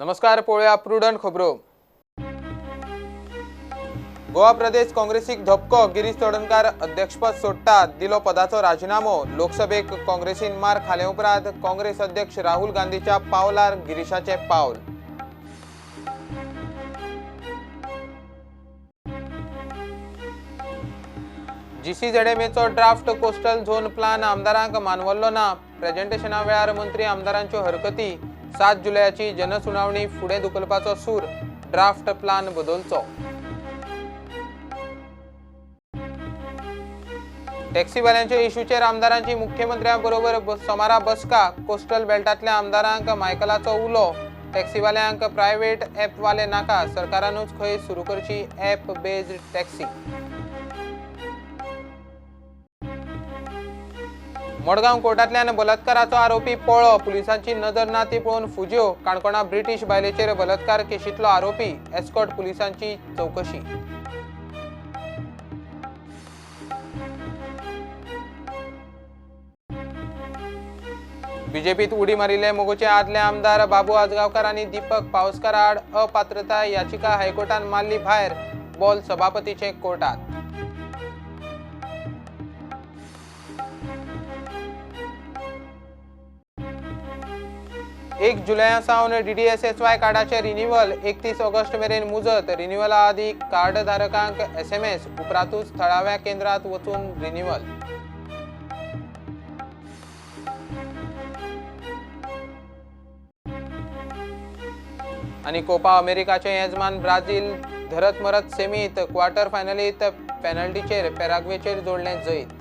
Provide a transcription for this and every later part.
नमस्कार, पळोवया प्रुडंट खबरो. गोवा प्रदेश काँग्रेसीक धपको. गिरीश चोडणकार अध्यक्षपद सोडटा. दिलो पदाचो राजीनामो. लोकसभेक काँग्रेसीन मार खाले उपरांत काँग्रेस अध्यक्ष राहुल गांधीच्या पावलार गिरीशाचे पावल. जीसीझेडएमएचो ड्राफ्ट कोस्टल झोन प्लान आमदारांक मानवल्लो ना. प्रेझेंटेशना वेळार मंत्री आमदारांच्यो हरकती. 7 जुलयाची जनसुनावणी फुडें धुकलपाचो सूर. Draft plan बदलचो. टॅक्सीवाल्यांच्या इश्यूचेर आमदारांची मुख्यमंत्र्यांबरोबर सोमारा बसका. कोस्टल बेल्टांतल्या आमदारांक मायकलाचो उलो. टॅक्सीवाल्यांक प्रायव्हेट ॲपवाले नाका. सरकारानूच खंय सुरू करची ॲप बेस्ड टॅक्सी. मडगांव कोर्टांतल्यान बलात्काराचो आरोपी पळो. पुलिसांची नदर ना ती पळोवन फुज्यो. काणकोणा ब्रिटीश बायलेचेर बलात्कार केशींतलो आरोपी. एस्कॉर्ट पुलिसांची चौकशी. बीजेपीत उडी मारिल्ले मोगोचे आदले आमदार बाबू आजगावकार आनी दीपक पावसकार आड अपात्रताय याचिका हायकोर्टान मारली भायर. बॉल सभापतीचे कोर्टात. 1 जुलया सावन DDSSY कार्डाचे रिन्युअल. 31 ऑगस्ट मेरेन मुजत. रिन्युअला आदी कार्ड धारकांक SMS उपरांतूच थळाव्या केंद्रात वचून रिन्युअल. आणि कोपा अमेरिकाचे येजमान ब्राझील धरत मरत सेमीत. क्वार्टर फायनलीत पेनल्टीचेर पॅराग्वेचेर जोडले जैत.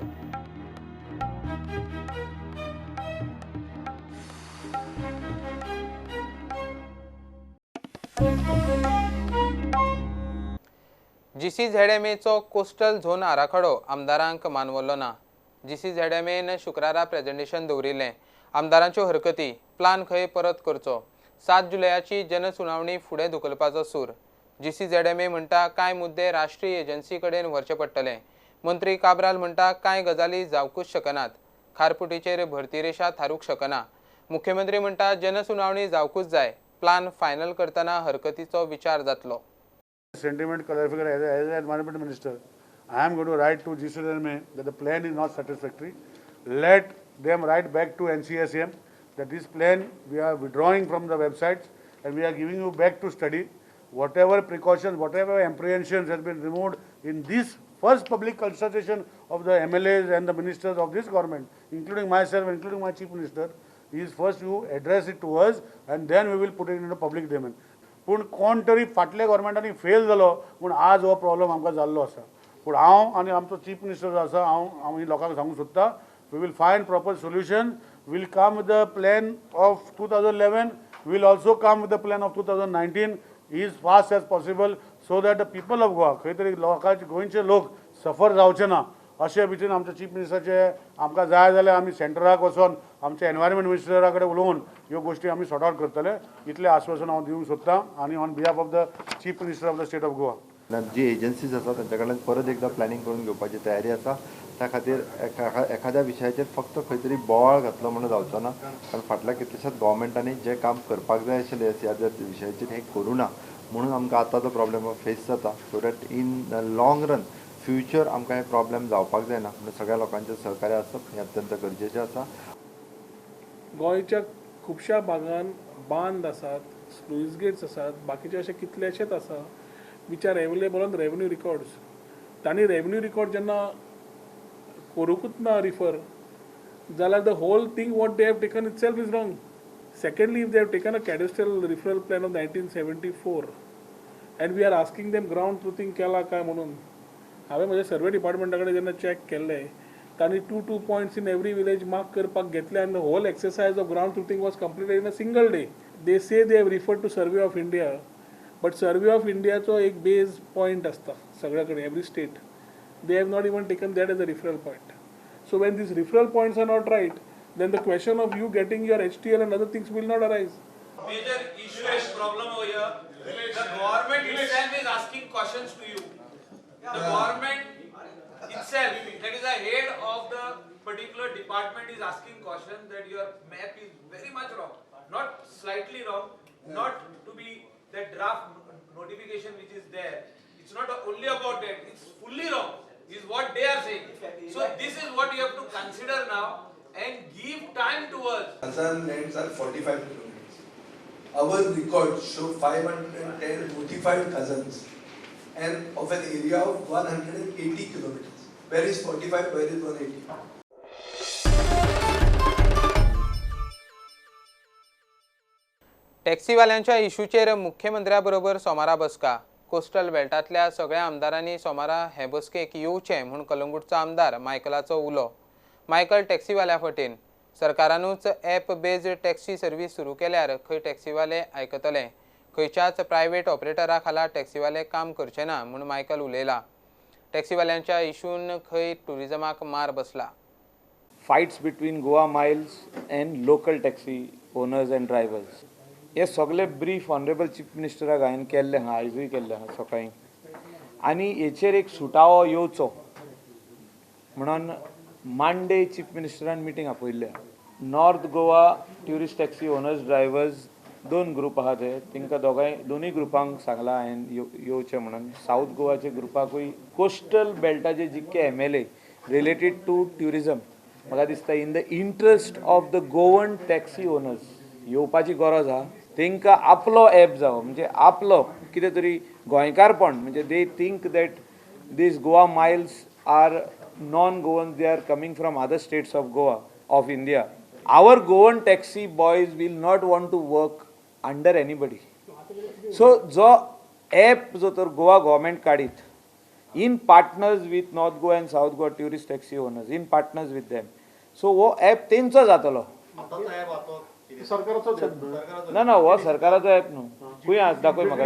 जीसीझेडएमएचो कोस्टल झोन आराखडो आमदारांक मानवल्लो ना. जीसीझेडएमएन शुक्रारा प्रेझेंटेशन दवरिल्लें. आमदारांच्यो हरकती. प्लान खंय परत करचो. 7 जुलयाची जनसुनावणी फुडें धुकलपाचो सूर. जीसीझेडएमए म्हणटा कांय मुद्दे राष्ट्रीय एजन्सी कडेन व्हरचे पडटले. मंत्री काब्राल म्हणटा कांय गजाली जावंकूच शकनात. खारपुटीचेर भरती रेशा थारूंक शकना. मुख्यमंत्री म्हणटा जनसुनावणी जावंकूच जाय. प्लान फायनल करतना हरकतीचो विचार जातलो. Sentiment clarifier as an environment minister, I am going to write to GCDMA that the plan is not satisfactory. Let them write back to NCSM that this plan we are withdrawing from the websites and we are giving you back to study. Whatever precautions, whatever apprehensions has been removed in this first public consultation of the MLAs and the ministers of this government, including myself, including my chief minister, is first you address it to us and then we will put it in the public domain. पूण कोण तरी फाटल्या गव्हर्मेंटांनी fail जालो म्हूण आज हो problem आमकां जाल्लो आसा. पूण हांव आनी आमचो चीफ मिनिस्टर जो आसा हांव ही लोकांक सांगूंक सोदतां we will find proper solution. Will come with the plan of 2011. Will also come with the plan of 2019 is fast as possible so that the people of Goa खंय तरी लोकांचे गोंयचे लोक सफर जावचे ना. अशे भितर आमच्या चीफ मिनिस्टराचे आमकां जाय जाल्यार आमी सेंटराक वचून आमच्या एनवायरमेंट मिनिस्टरा कडेन उलोवन ह्यो गोश्टी आमी सॉर्ट आउट करतले. इतलें आश्वासन हांव दिवंक सोदतां आनी on behalf of the chief minister of the state of Goa. जी एजन्सीज आसा तांच्या कडल्यान परत एकदा प्लॅनिंग करून घेवपाची तयारी आसा. त्या खातीर एखाद्या विशयाचेर फक्त खंय तरी बोवाळ घातलो म्हणून जावचो ना. कारण फाटल्या कितल्याशाच गोवोरमेंटांनी जें काम करपाक जाय आशिल्लें ह्या विशयाचेर हें करूं ना म्हणून आमकां आतां तो प्रॉब्लेम फेस जाता. So that in the long run future आमकां हे प्रॉब्लेम जावपाक जायना. म्हणून सगळ्या लोकांचें सहकार्य आसप हें अत्यंत गरजेचें आसा. गोंयच्या खुबश्या भागांत बांद आसात, स्लुईस गेट्स आसात, बाकीचे अशे कितलेशेच आसा which are available on revenue records. तांणी रेवन्यू रिकॉर्ड जेन्ना करूंकूच ना रिफर जाल्यार the whole thing what they have taken itself is wrong. Secondly if they have taken a cadastral referral plan of 1974 and we are asking them ground truthing केला काय म्हणून. हांवें म्हज्या सर्वे डिपार्टमेंटा कडेन जेन्ना चॅक केल्लें तांणी 2 points in every village mark करपाक घेतले आनी the whole exercise of ground truthing was completed in a single day. They say they have referred to survey of India but survey of इंडियाचो एक बेज पॉयंट आसता सगळ्या कडेन every state. They have not even taken that as a referral point. So when these referral points are not right then the question of you getting your HTL and other things will not arise. Major issue is problem over here. The government itself is asking questions to you. The government itself, that is the head of the particular department, is asking questions that your map is very much wrong, not slightly wrong, not to that draft notification which is there, it's not only about that, it's fully wrong, is what they are saying. So this is what you have to consider now and give time to us. Kazan lands are 45 kilometers. Our records show 510 notified Kazans and of an area of 180 kilometers. Where is 45? Where is 180? टॅक्सीवाल्यांच्या इशूचेर मुख्यमंत्र्याबरोबर सोमारा बसका. Coastal बेल्टांतल्या सगळ्या आमदारांनी सोमारा हे बसकेक येवचें म्हूण कलंगूटचो आमदार मायकलाचो उलो. मायकल टॅक्सीवाल्या फटीन सरकारानूच ॲप बेज्ड टॅक्सी सर्व्हिस सुरू केल्यार खंय टॅक्सीवाले आयकतले, खंयच्याच प्रायव्हेट ऑपरेटरा खाला टॅक्सीवाले काम करचे ना म्हूण मायकल उलयला. टॅक्सीवाल्यांच्या इशून खंय टुरिजमाक मार बसला. Fights between Goa Miles and local taxi owners and drivers. हे सगळे ब्रीफ ऑनरेबल चीफ मिनिस्टराक हांवें केल्ले आहा, आयजूय केल्ले आहा सकाळीं. आनी हेचेर एक सुटावो येवचो म्हणून मांडे चीफ मिनिस्टरान मिटींग आपयल्ले. North Goa tourist taxi owners drivers 2 group आहा ते, तांकां दोनूय ग्रुपांक सांगलां हांवें येवचें म्हणून. साऊथ गोवाच्या ग्रुपाकूय कोस्टल बेल्टाचे जितके MLA रिलेटेड टू ट्युरिजम म्हाका दिसता in the interest of the Goan taxi owners येवपाची गरज आहा. तांकां आपलो ॲप जावो, म्हणजे आपलो कितें तरी गोंयकारपण, म्हणजे they think that these Goa miles are non Goans, they are coming from other states of Goa of India. Our Goan taxi boys will not want to work under anybody. So जो ॲप जो तर गोवा गव्हर्मेंट काडीत in partners with North Goa and South Goa tourist taxi owners, in partners with them. So वो app तेंचो जातलो. ना हो सरकाराचो ॲप न्हू. खंय आसा दाखय म्हाका.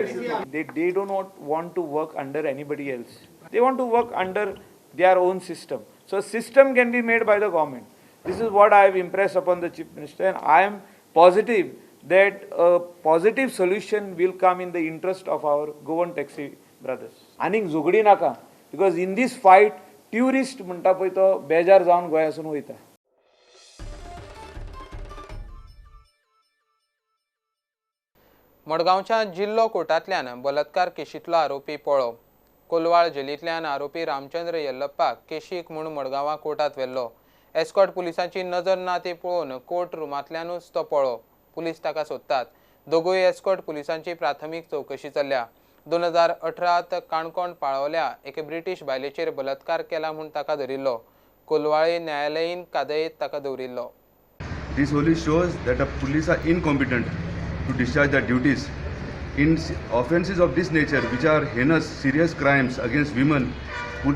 They do not want to work under anybody else. They want to work under their own system. So system can be made by the government. This is what I have impressed upon the Chief Minister, and I am positive that a positive solution will come in the interest of our Goan taxi brothers. आनीक झगडी नाका, because in these fight tourist म्हणटा पळय तो बेजार जावन गोंयासून वयता. मडगांवच्या जिल्लो कोर्टांतल्यान बलात्कार केशींतलो आरोपी पळो. कोलवाळ जेलींतल्यान आरोपी रामचंद्र येल्लप्पाक केशीक म्हूण मडगांवां कोर्टांत व्हेल्लो. एस्कॉर्ट पुलिसांची नजर ना ती पळोवन कोर्ट रुमांतल्यानूच तो पळो. पुलीस ताका सोदतात. दोगूय एस्कॉर्ट पुलिसांची प्राथमीक चवकशी चल्ल्या. 2018 काणकोण पाळवल्या एके ब्रिटीश बायलेचेर बलात्कार केला म्हूण ताका धरिल्लो. कोलवाळे न्यायालयीन कादयेंत ताका दवरिल्लो. This only shows that the police are incompetent to discharge their duties. In offences of this nature, which are heinous, serious crimes against women,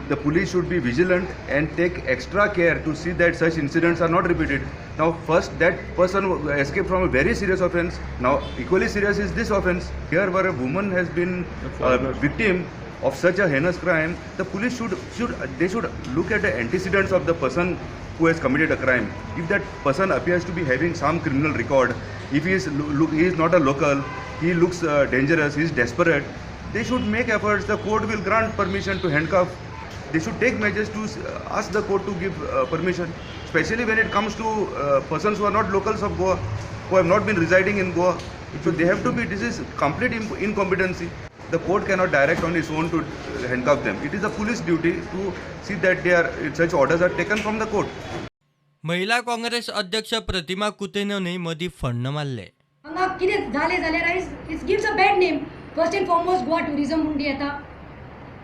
the police should be vigilant and take extra care to see that such incidents are not repeated. Now, first, that person escaped from a very serious offence. Now, equally serious is this offence. Here, where a woman has been a victim of such a heinous crime, the police should look at the antecedents of the person who has committed a crime. If that person appears to be having some criminal record, if he is not a local, he looks dangerous, he is desperate, they should make efforts. The court will grant permission to handcuff. They should take measures to ask the court to give permission, especially when it comes to persons who are not locals of Goa, who have not been residing in Goa. So they have to be, this is complete incompetency. The court cannot direct on its own to handcuff them. It is the police duty to see that such orders are taken from the court. महिला काँग्रेस अध्यक्ष प्रतिमा कुतेनोनी मदीं फण्ण मारले. हांगा कितें जालें जाल्यार it gives a bad name. First and foremost Goa tourism म्हणून येता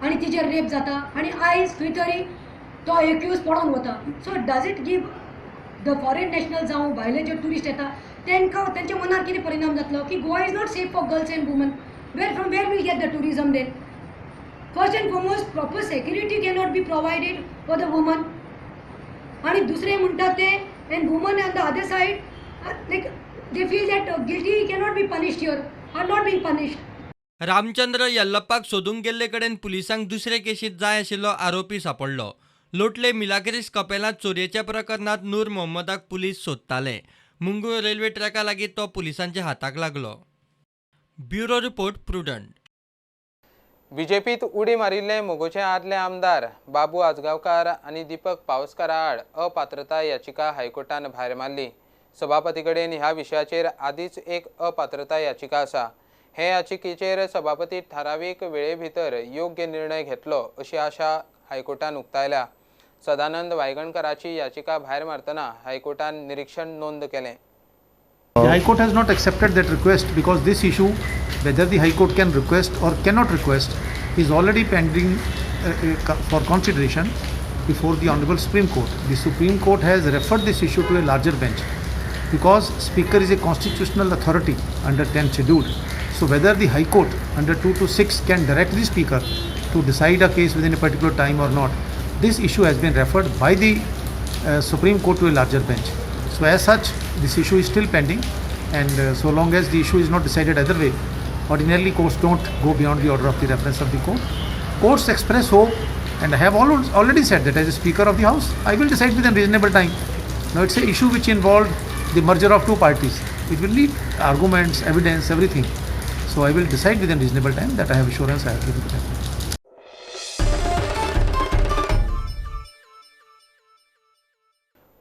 आनी तिचेर रेप जाता आनी आयज खंय तरी तो एक्यूज पडोन वता. So does it give the foreign national जावं भायले जे ट्युरिस्ट येता तांकां तेंच्या मनार कितें परिणाम जातलो की Goa is not safe for girls and woman. From where will get the tourism then? First and foremost proper security cannot be provided for the woman. आणि दुसरे म्हणटात ते and woman on the other side like they feel that guilty cannot be punished here are not being punished. Ramchandra येल्लप्पाक सोदून गेल्ले कडेन पुलिसांक दुसरे केशीत जाय आशिल्लो आरोपी सांपडलो. लोटले मिलाग्रिस कपेलांत चोरयेच्या प्रकरणात नूर मोहम्मदाक पुलीस सोदताले. मुंगूळ रेल्वे ट्रॅका लागीं तो पुलिसांच्या हाताक लागलो. Bureau report prudent. बीजेपीत उडी मारिल्ले मोगोचे आदले आमदार बाबू आजगांवकार आनी दीपक पावसकारा आड अपात्रता याचिका हायकोर्टान भायर मारली. सभापती कडेन ह्या विशयाचेर आदींच एक अपात्रता याचिका आसा. हे याचिकेचेर सभापती थारावीक वेळे भितर योग्य निर्णय घेतलो अशी आशा हायकोर्टान उक्तायल्या. सदानंद वायगणकराची याचिका भायर मारतना हायकोर्टान निरीक्षण नोंद केलें. The High Court has not accepted that request because this issue, whether the High Court can request or cannot request, is already pending for consideration before the Honorable Supreme Court. The Supreme Court has referred this issue to a larger bench because Speaker is a constitutional authority under 10th schedule. So whether the High Court under 2 to 6 can direct the Speaker to decide a case within a particular time or not, this issue has been referred by the Supreme Court to a larger bench. So as such, this issue is still pending, and so long as the issue is not decided either way, ordinarily courts don't go beyond the order of the reference of the court. Courts express hope, and I have already said that as a Speaker of the House, I will decide within reasonable time. Now it's an issue which involved the merger of two parties. It will need arguments, evidence, everything. So I will decide within reasonable time. That I have assurance I have given to them.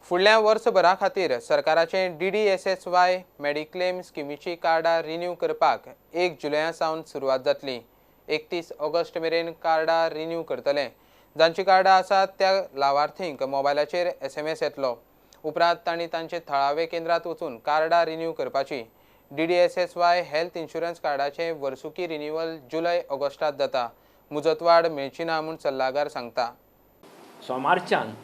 फुडल्या वर्सभरा खातीर सरकाराचे DDSSY mediclaim स्किमीची कार्डां renew करपाक 1 जुलया सावन सुरवात जातली. 31 August मेरेन कार्डां renew करतले. जांची कार्डां आसात त्या लावार्थींक मोबायलाचेर SMS येतलो. उपरांत तांणी तांचे थळावे केंद्रांत वचून कार्डां रिन्यू करपाची. DDSSY हेल्थ इन्शुरन्स कार्डाचें वर्सुकी रिन्यूवल जुलय ऑगस्टांत जाता. मुजतवाड मेळची ना म्हूण सल्लागार सांगता. सोमारच्यान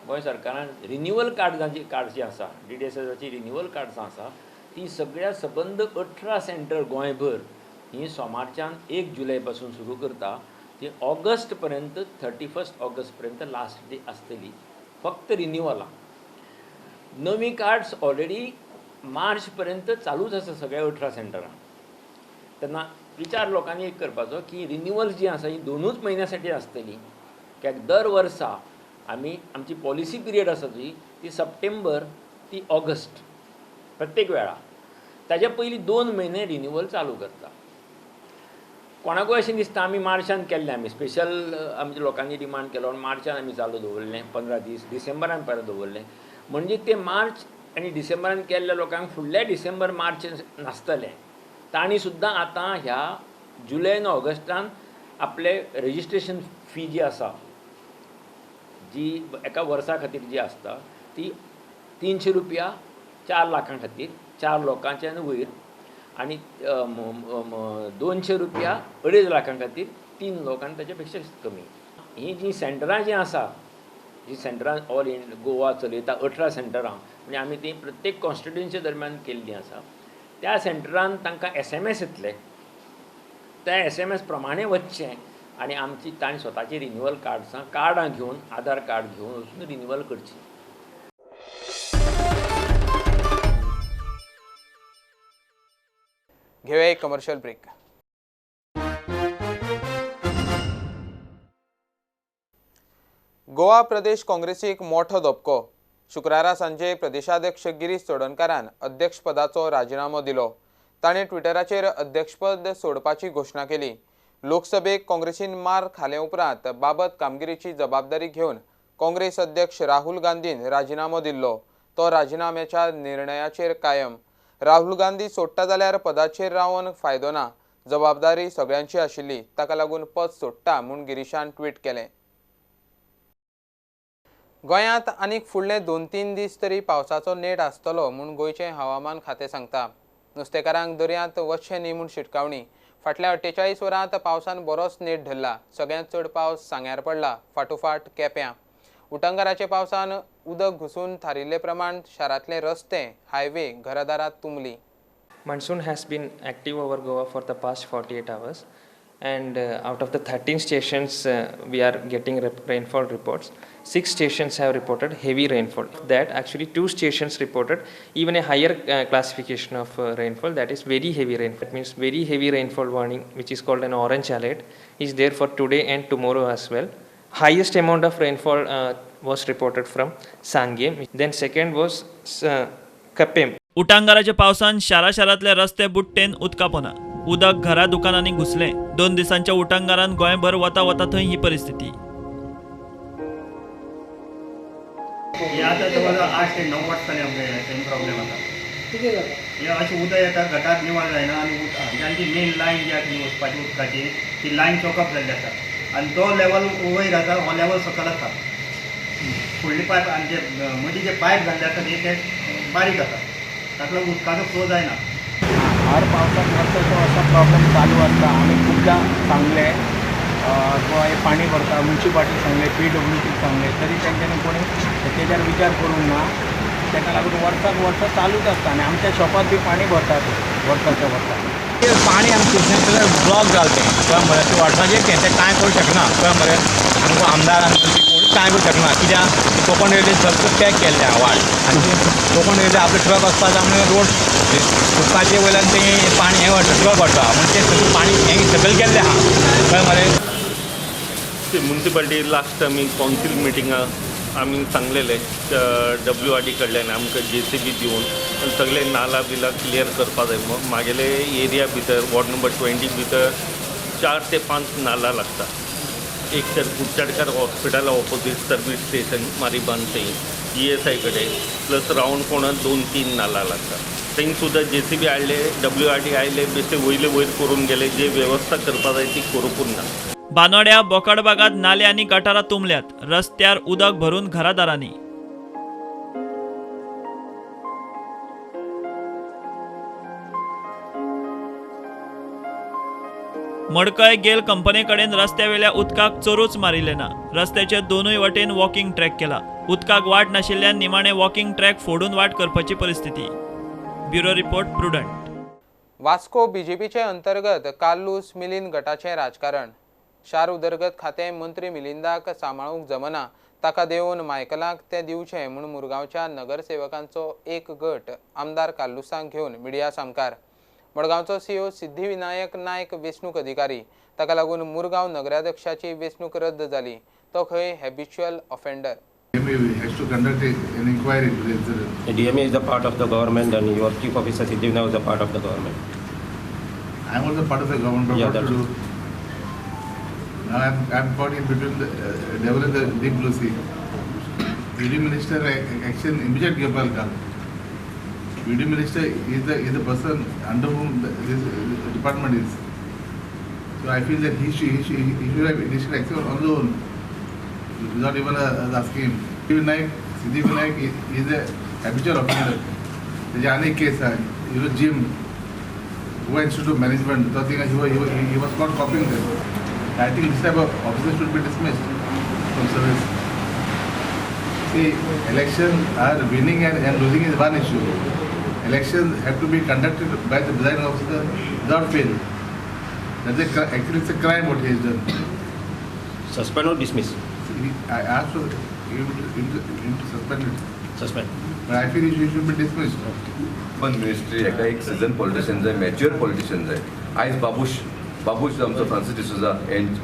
गोंय सरकारान रिन्यूवल कार्डांची कार्ड जी आसा DDSSYची रिन्यूवल कार्ड्स आसा ती सगळ्या सबंद 18 सेंटर गोंयभर ही सोमारच्यान 1 जुलय पासून सुरू करता. ती ऑगस्ट पर्यंत 31 ऑगस्ट पर्यंत लास्ट डे आसतली फक्त रिन्यूवलां. नवी कार्ड्स ऑलरेडी मार्च पर्यंत चालूच आसा सगळ्या 18 सेंटरां. तेन्ना विचार लोकांनी एक करपाचो की रिन्यूवल जी आसा ही 2 म्हयन्यासाठी आसतली. कित्याक दर वर्सा आमी आमची पॉलिसी पिरियड आसा ती सप्टेंबर ती ऑगस्ट प्रत्येक वेळा ताच्या पयलीं 2 म्हयने रिन्यूवल चालू करता. कोणाकूय अशें दिसता आमी मार्चान केल्लें आमी स्पेशल आमच्या लोकांनी डिमांड केलो मार्चान आमी चालू दवरलें 15 दीस डिसेंबरान परत दवरलें म्हणजे ते मार्च आनी डिसेंबरान केल्ल्या लोकांक फुडल्या डिसेंबर मार्च नासतलें. तांणी सुद्दां आतां ह्या जुलय आनी ऑगस्टान आपले रजिस्ट्रेशन फी जी आसा जी एका वर्सा खातीर जी आसता ती 300 रुपया 4 लाखां खातीर 4 लोकांचे वयर आनी 200 रुपया 2.5 लाखां खातीर 3 लोकांक ताचे पेक्षा कमी. ही जी सेंटरां जी आसा जी सेंटरां ऑल इन गोवा चलयता 18 सेंटरां म्हणजे आमी ती प्रत्येक कॉन्स्टिट्युएन्सी दरम्यान केल्लीं आसा. त्या सेंटरान तांकां SMS येतले. त्या SMS प्रमाणे वचचें आनी आमची तांणी स्वताची रिन्यूवल कार्डां घेवन आधार कार्ड घेवन वचून रिन्यूवल करची. घेऊया एक कमर्शियल ब्रेक. गोवा प्रदेश काँग्रेसीक मोठो धपको. शुक्रारा सांजे प्रदेशाध्यक्ष गिरीश चोडणकारान अध्यक्षपदाचो राजिनामो दिलो. ताणें ट्विटराचेर अध्यक्षपद सोडपाची घोशणा केली. लोकसभेक काँग्रेसीन मार खाले उपरांत बाबत कामगिरीची जबाबदारी घेवन काँग्रेस अध्यक्ष राहुल गांधीन राजिनामो दिल्लो. तो राजिनाम्याच्या निर्णयाचेर कायम. राहुल गांधी सोडटा जाल्यार पदाचेर रावन फायदो ना. जबाबदारी सगळ्यांची आशिल्ली ताका लागून पद सोडटा म्हूण गिरीशान ट्वीट केलें. गोंयांत आनीक फुडले 2-3 दीस तरी पावसाचो नेट आसतलो म्हूण गोंयचें हवामान खातें सांगता. नुस्तेकारांक दर्यांत वचचें न्ही म्हूण शिटकावणी. फाटल्या 48 वरांत पावसान बरोच नेट धरला. सगळ्यांत चड पावस सांग्यार पडला. फाटोफाट केप्यां. उटंगाराचे पावसान उदक घुसून थारिल्ले प्रमाण शारांतले रस्ते highway घरादारांत तुंबली. Monsoon has been active over Goa for the past 48 hours and out of the 13 stations we are getting rainfall reports. 6 stations have reported heavy rainfall. That actually 2 stations reported even a higher classification of rainfall, that is very heavy rainfall. That means very heavy rainfall warning, which is called an orange alert, is there for today and tomorrow as well. Highest amount of rainfall was reported from Sangem. Then second was Kapem. उटांगाराच्या पावसान शारांतले रस्ते बुट्टेन उदका पोना. उदक घरा दुकानांनी घुसलें. 2 दिसांच्या उटंगारान गोंयभर वता थंय ही परिस्थिती. आता जवळजवळ 8 ते 9 वाजता सेम प्रॉब्लेम आता. हे अशें उदक येता गटार निवळ जायना आनी हांगाची मेन लायन जी आसा वचपाची उदकाची ती लायन चॉकअप जाल्ली आसा आनी तो लेवल वयर आसा हो लेवल सकयल आसा फुडली पायप आनी जे मदीं जे पायप जाल्ले आसा ते बारीक आसा ताका लागून उदकाचो फ्लो जायना. हर पावसात वर्षाचो असा प्रॉब्लेम चालू आसता. आमी खूबदां सांगले गोंय पाणी भरता, म्युन्सिपाल्टी सांगले, PWC सांगले, तरी तेंच्यांनी कोणी तेजेर विचार करूंक ना. तेका लागून वर्साक वर्स चालूच आसता आनी आमच्या शॉपात बी पाणी भरतात वर्साच्या वर्सा. पाणी आमचे सगळें ब्लॉक जालें कळ्ळें मरे. ते वाटपाचें तें कांय करूं शकना कळ्ळें मरे. आमकां आमदार कोणी कांय करूं शकना कित्याक कोंकण रेल्वे सगळें पॅक केल्लें आवाज आनी कोंकण रेल्वे आपले ट्रक आसता आमचे रोड उदकाचे वयल्यान ते पाणी हें व्हरता ट्रक व्हरता म्हणजे ते सगळें पाणी हें सकयल केल्लें आहा कळ्ळें मरे. म्युन्सिपाल्टी लास्ट आमी कावन्सील मिटिंगाक आमी सांगलेले WRD कडल्यान आमकां JCB दिवन सगळे नाला बिला क्लियर करपा जाय. म्हागेले एरिया भितर वॉर्ड नंबर 20 भितर 4 ते 5 नाला लागता. एक तर कुडचडकर हॉस्पिटला ऑपोजीट सर्वीस स्टेशन मारिबान थंय ESI कडेन प्लस रावंड कोणाक 2-3 नाला लागता. थंय सुद्दां JCB हाडले WRD आयले बेश्टे वयले वयर करून गेले. जे वेवस्था करपा जाय ती करूंकूच ना. बानोड्या बोकाड भागात नाले आनी गटारां तुंबल्यात. रस्त्यार उदक भरून घरादारांनी. मडकय गेल कंपनी कडेन रस्त्यावेल्या उदकाक चोरूच मारिले ना. रस्त्याचे दोनूय वटेन वॉकिंग ट्रॅक केला. उदकाक वाट नाशिल्ल्यान निमाणे वॉकिंग ट्रॅक फोडून वाट करपाची परिस्थिती. Bureau report Prudent. वास्को BJPचे अंतर्गत काल्लूस मिलिंद गटाचें राजकारण. शार उदरगत खातें मंत्री मिलिंदाक सांबाळूंक जमना ताका देवन मायकलाक तें दिवचें म्हूण मुरगांवच्या नगरसेवकांचो एक गट आमदार काल्लूसांक घेवन मिडिया सामकार. मडगांवचो CEO सिद्धिविनायक नायक वेंचणूक अधिकारी. ताका लागून मुरगांव नगराध्यक्षाची वेंचणूक रद्द जाली. तो खंय habitual offender. has to conduct an inquiry into the incident. The DMA is a part of the government and your chief officer Siddhivinayak is a part of the government. I am also part of the government, but Yeah, what to do? Now I am caught in between the devil and the deep blue sea. BD Minister action immediate Gopalka. BD Minister is the person under whom this department is. So I feel that he should have initial action on loan without even asking him. Siddhivinayak is a habitual offender. त्याचे अनेक केस आहे. Jim who went to management, so I think he was not copying them. I think this type of officers should be dismissed from service. See, elections are winning and losing is one issue. Elections have to be conducted by the presiding officer without fail. Actually, it's a crime what he has done. Suspend or dismiss? I asked for him to suspend it. Suspend. But I feel he should be dismissed. पण ministry एका एक season politicians आहे, mature politicians आहे. आयज बाबूश आमचो Francis D'Souza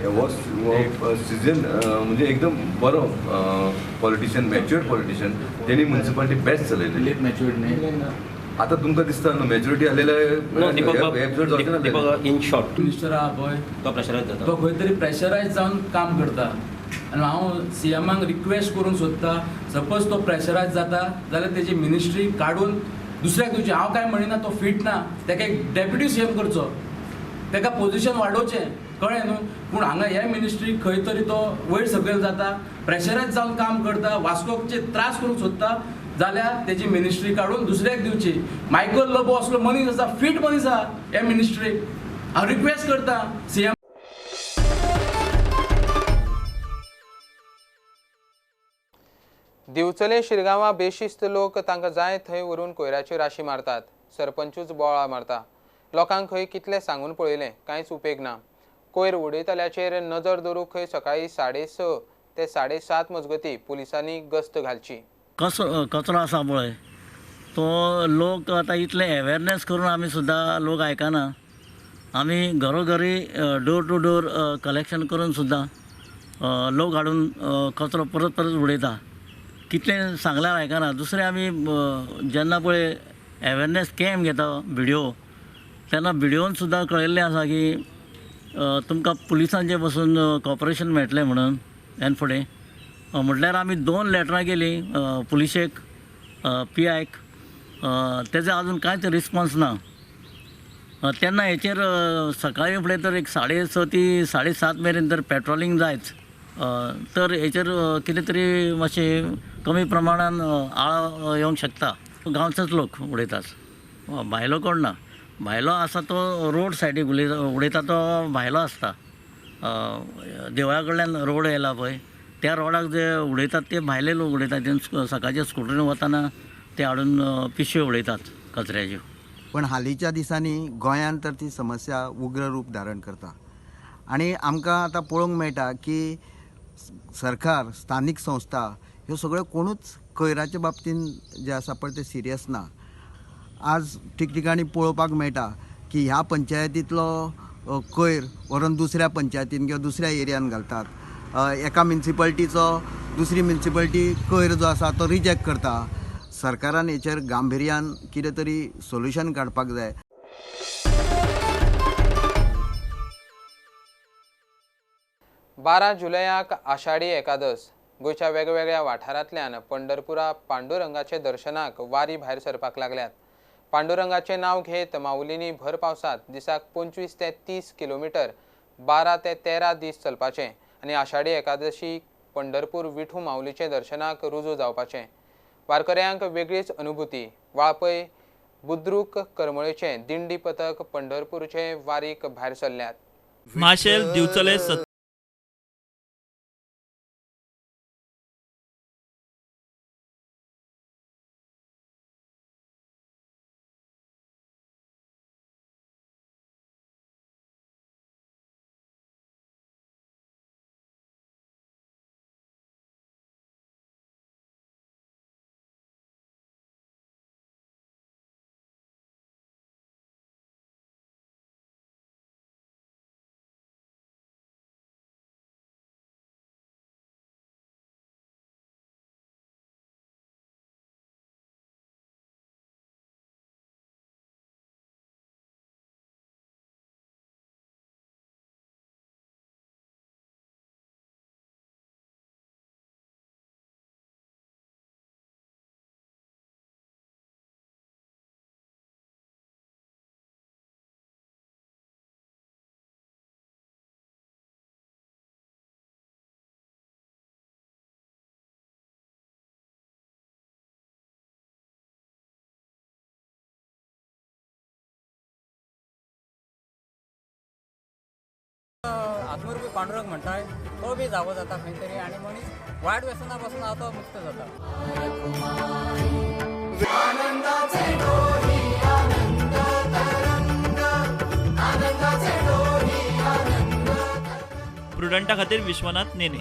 हो season म्हणजे एकदम बरो पॉलिटिशियन, मॅच्युअर पॉलिटिशियन. त्यांनी म्युन्सिपालिटी बेस्ट चलयली. आता तुमकां दिसता न्हू maturity Deepak in short minister आहा पळय तो प्रेशरायज जाता. तो खंय तरी प्रेशरायज जावन काम करता आनी हांव CMाक रिक्वेस्ट करूंक सोदता सपोज तो प्रेशरायज जाता जाल्यार तेजी मिनिस्ट्री काडून दुसऱ्याक दिवची. हांव काय म्हणिना तो फिट ना, ताका एक डेप्युटी CM करचो, ताका पोजिशन वाडोवचें कळ्ळें न्हू. पूण हांगा हे मिनिस्ट्री खंय तरी तो वयर सकयल जाता, प्रेशरायज जावन काम करता, वास्कोचे त्रास करूंक सोदता जाल्यार तेजी मिनिस्ट्री काडून दुसऱ्याक दिवची. मायकल लोबो असलो मनीस आसा, फिट मनीस आहा हे मिनिस्ट्रीक. हांव रिक्वेस्ट करता CM. दिवचले शिरगांवां बेशिस्त लोक तांकां जाय थंय व्हरून कोयराची राशी मारतात. सरपंचूच बोळा मारता. लोकांक खंय कितलें सांगून पळयलें कांयच उपेग ना. कोयर उडयतल्याचेर नजर दवरूंक खंय सकाळीं 6:30 ते 7:30 मजगतीं पुलिसांनी गस्त घालची. कचरो आसा पळय तो लोक आतां इतले अवेरनेस करून आमी सुद्दां लोक आयकना. आमी घरोघरी डोर टू डोर कलेक्शन करून सुद्दां लोक हाडून कचरो परत परत उडयता. कितलें सांगल्यार आयकना. दुसरें आमी जेन्ना पळय अवेरनेस कॅम्प घेता व्हिडिओ तेन्ना व्हिडिओन सुद्दां कळयल्लें आसा की तुमकां पुलिसांचे बसून कॉपरेशन मेळटलें म्हणून. हेन फुडें म्हटल्यार आमी 2 लेटरां केलीं पुलिशेक PIक तेजे अजून कांयच रिस्पॉन्स ना. तेन्ना हेचेर सकाळीं फुडें तर एक 6:30 ती 7:30 मेरेन तर पेट्रोलिंग जायच. तर हेचेर कितें तरी मातशें कमी प्रमाणान आळो येवंक शकता. गांवचोच लोक उडयतात, भायलो कोण ना. भायलो आसा तो रोड सायडीक उडयता तो भायलो आसता. देवळा कडल्यान रोड येयला पळय, त्या रोडाक जे उडयतात ते भायले लोक उडयतात. ते सकाळचे स्कुटरीन वताना ते हाडून पिशव्यो उडयतात कचऱ्याच्यो. पण हालींच्या दिसांनी गोंयांत तर ती समस्या उग्र रूप धारण करता आनी आमकां आतां पळोवंक मेळटा की सरकार, स्थानीक संस्था ह्यो सगळ्यो कोणूच कोयराच्या बाबतीन जे आसा पळय ते सिरियस ना. आज ठिकठिकाणी पळोवपाक मेळटा की ह्या पंचायतींतलो कोयर व्हरून दुसऱ्या पंचायतीन किंवा दुसऱ्या एरियान घालतात. एका म्युनिसिपालिटीचो दुसरी म्युनिसिपालिटी कोयर जो आसा तो रिजेक्ट करता. सरकारान हेचेर गांभीर्यान कितें तरी सोल्युशन काडपाक जाय. 12 जुलयाक आषाढी एकादस. गोंयच्या वेगवेगळ्या वाठारांतल्यान पंढरपुरा पांडुरंगाचे दर्शनाक वारी भायर सरपाक लागल्यात. पांडुरंगाचे नांव घेत माऊलींनी भर पावसात दिसाक 25 ते 30 किलोमीटर 12 ते 13 दीस चलपाचें आनी आषाढी एकादशी पंढरपूर विठू माऊलीचे दर्शनाक रुजू जावपाचें. वारकऱ्यांक वेगळीच अनुभूती. वाळपय बुद्रुक करमळेचे दिंडी पथक पंढरपूरचे वारीक भायर सरल्यात. माशेल दिवचले आत्मरूपी पांडुरंग म्हणटाय तो बी जागो जाता खंय तरी आनी मनीस वायट व्यसना पासून हांव तो मुक्त जाता. प्रुडंटा खातीर विश्वनाथ नेने.